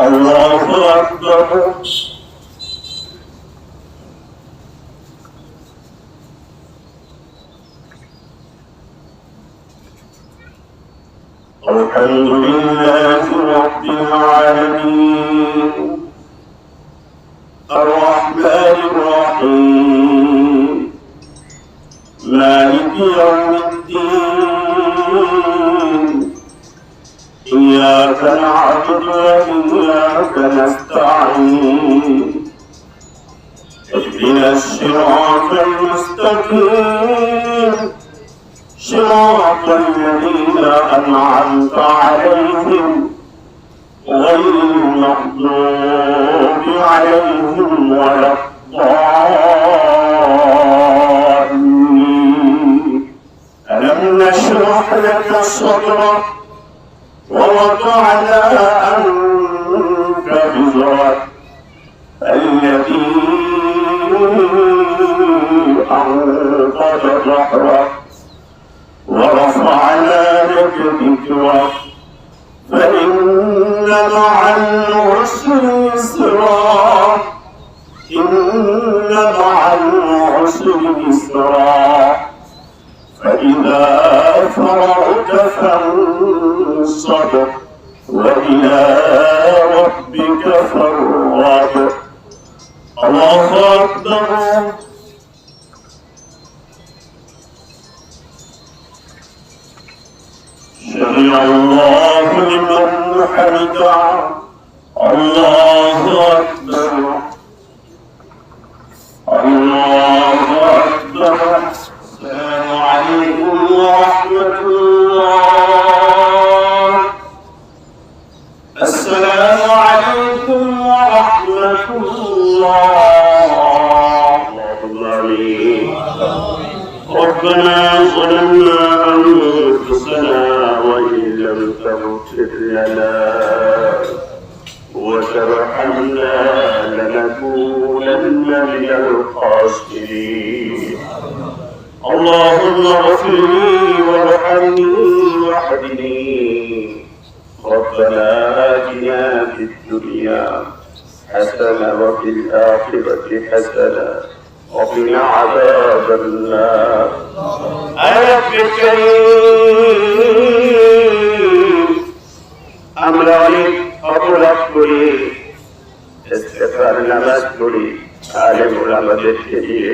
الله أكبر. الحمد لله رب العالمين الرحمن الرحيم مالك يوم الدين إياك نعبد وإياك نستعين اهدنا الصراط المستقيم صراط الذين أنعمت عليهم غير المغضوب عليهم ولا الضالين. ألم نشرح لك صدرك ووضعنا عنك وزرك الذي أنقض ظهرك ورفعنا لك ذكرك فإن مع العسر يسرا إن مع العسر يسرا فإذا فرغت فانصب وإلى ربك فارغب. الله أكبر. سمع الله لمن حمده. الله أكبر. الله أكبر. السلام عليكم ورحمة الله. السلام عليكم ورحمة الله. اللهم آمين. ربنا ظلمنا أنفسنا وإن لم تغفر لنا وترحمنا لنكونن من الخاسرين. اللهم اغفر لي وارحمني واهدني. ربنا آتنا في الدنيا حسنة وفي الآخرة حسنة وقنا عذاب النار. رب الكريم আমরা অনেক অপরাধ করি, ইস্তেগফার নামাজ পড়ি, আলেম ওলামাদেরকে দিয়ে,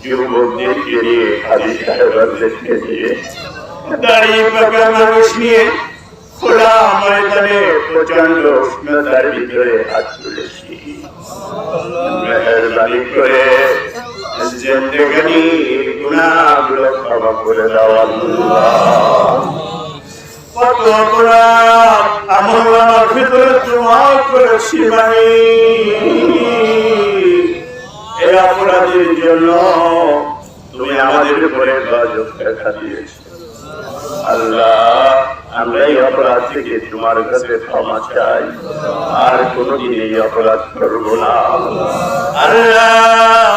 যুবকদেরকে দিয়ে, হাজী সাহেবদেরকে দিয়ে, দাড়ি পাকা মানুষ নিয়ে খোলা ময়দানে প্রচন্ড উষ্ণতার ভিতরে হাত তুলেছি। মেহেরবানি করে জিন্দেগানির গুনাহগুলো ক্ষমা করে দাও আল্লাহ। কত অপরাধ আমার ভিতরে জমা করেছি মানে এই অপরাধের জন্য তুমি আমাদের উপরে গজব দেখা দিয়েছ আল্লাহ। আমরা এই অপরাধ থেকে তোমার কাছে ক্ষমা চাই, আর কোনদিন এই অপরাধ করব না আল্লাহ।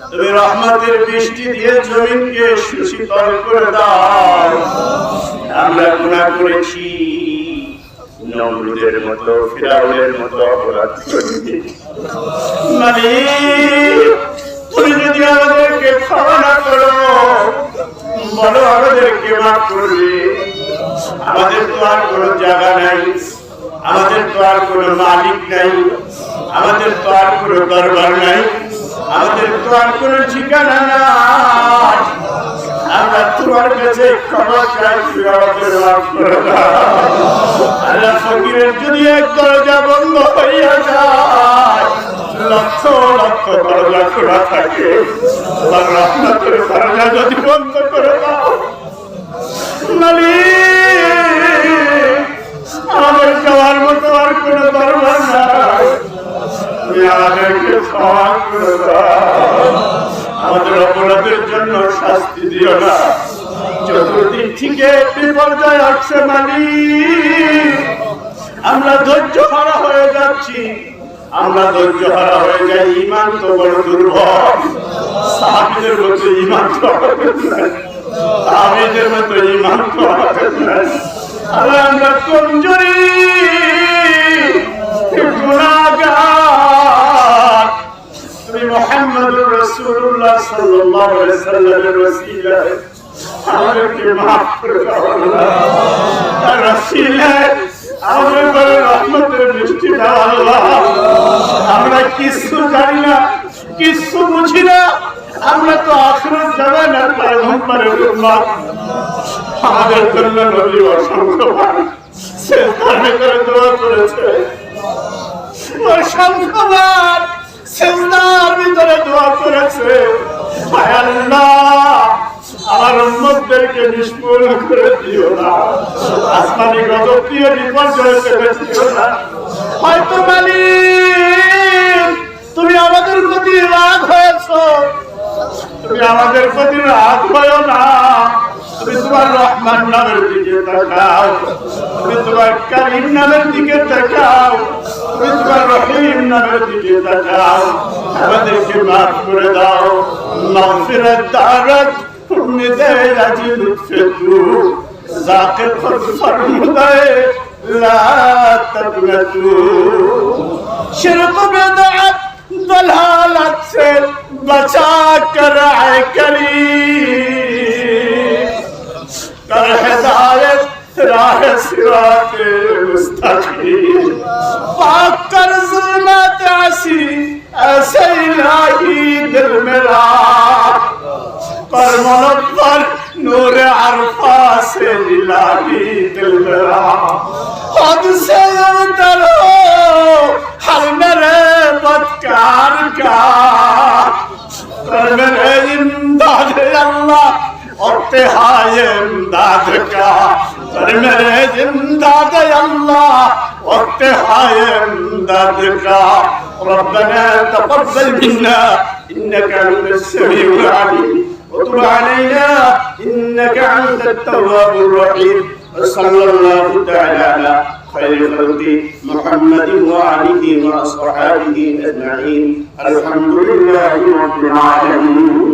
তুমি রহমতের বৃষ্টি দিয়ে জমিনকে সুশীতল করে দাও। আমরা গুনাহ করেছি, নমরুদের মতো, ফিরাউনের মতো অপরাধ করেছি মালিক। তুমি যদি আমাদেরকে ক্ষমা না করো, বলো আমাদেরকে মাফ করবে। আমাদের তো আর কোনো জায়গা নাই, আমাদের তো আর কোনো মালিক নাই, আমাদের তো আর কোনো দরবার নাই, আমাদের তো আর কোনো ঠিকানা নাই। আমরা তোমার কাছে ক্ষমা চাই, আমাদের মাফ করে দাও আল্লাহ। ফকিরের যদি এক দরজা বন্ধ হইয়া যায়, লক্ষ লক্ষ দরজা খোলা থাকে, রহমতের দরজা যদি বন্ধ করে দাও মালিক, আমাদের যাওয়ার মতো আর কোনো দরবার নাই। তুমি আমাদেরকে ক্ষমা করে দাও, আমাদের অপরাধের জন্য শাস্তি দিও না। চতুর্দিক থেকে বিপর্যয় আসছে মালিক, আমরা ধৈর্য হারা হয়ে যাচ্ছি, আমরা ধৈর্য হারা হয়ে যাই। ঈমান তো বড় দুর্বল, সাহাবীদের মতো ঈমান তো আমাদের নাই, সাহাবীদের মতো ঈমান তো আমাদের নাই। আল্লাহ আমরা কমজোরি, সাল্লাল্লাহু আলাইহি সাল্লামের ওসিলায় আমাদেরকে মাফ করে দাও আল্লাহ, তার ওসিলায় আমাদের উপরে রহমতের বৃষ্টি দাও আল্লাহ। আমরা কিছু জানি না, কিছু বুঝি না, আমরা তো আখিরাত জামানার পয়গম্বরের উম্মত। আমাদের জন্য নবী অসংখ্যবার সেজদায় করে দোয়া করেছে, অসংখ্যবার সেজদার ভিতরে দোয়া করেছে, হায় আল্লাহ আমার উম্মতদেরকে নিষ্ফল করে দিও না, আসমানি গজব দিয়ে বিপর্যয় করে দিও না। হয়তো মালিক তুমি আমাদের প্রতি রাগ হয়েছো, তুমি আমাদের প্রতি রাগ হয়েও না। তুমি তোমার রহমান নামের দিকে তাকাও, তুমি তোমার কারীম নামের দিকে তাকাও, তুমি তোমার রহিম নামের দিকে তাকাও, আমাদেরকে মাফ করে দাও। মাগফিরাত দারাত উম্মিদে রাজি লুৎফে তু যাকির ফরমুদায়ে লা তাকনাতু। শিরক বিদআত दलालत से बचा कर आए करीम, कर हिदायत राह सिराते मुस्तकीम, पाक कर ज़ुल्मत आसी ऐसे इलाही दिल मेरा, कर मुनव्वर नूर अरफा से इलाही दिल मेरा, खुद से उतर हो हर मेरे बदकार का, कर मेरे इमदाद अल्लाह और तिहाय इमदाद का, कर मेरे इमदाद अल्लाह और तिहाय इमदाद का। रब्बना तक़ब्बल मिन्ना इन्नका अंतस समीउल अलीम وتب علينا إنك أنت التواب الرحيم. صلى الله تعالى على خير خلق محمد وآله وأصحابه أجمعين. الحمد لله رب العالمين.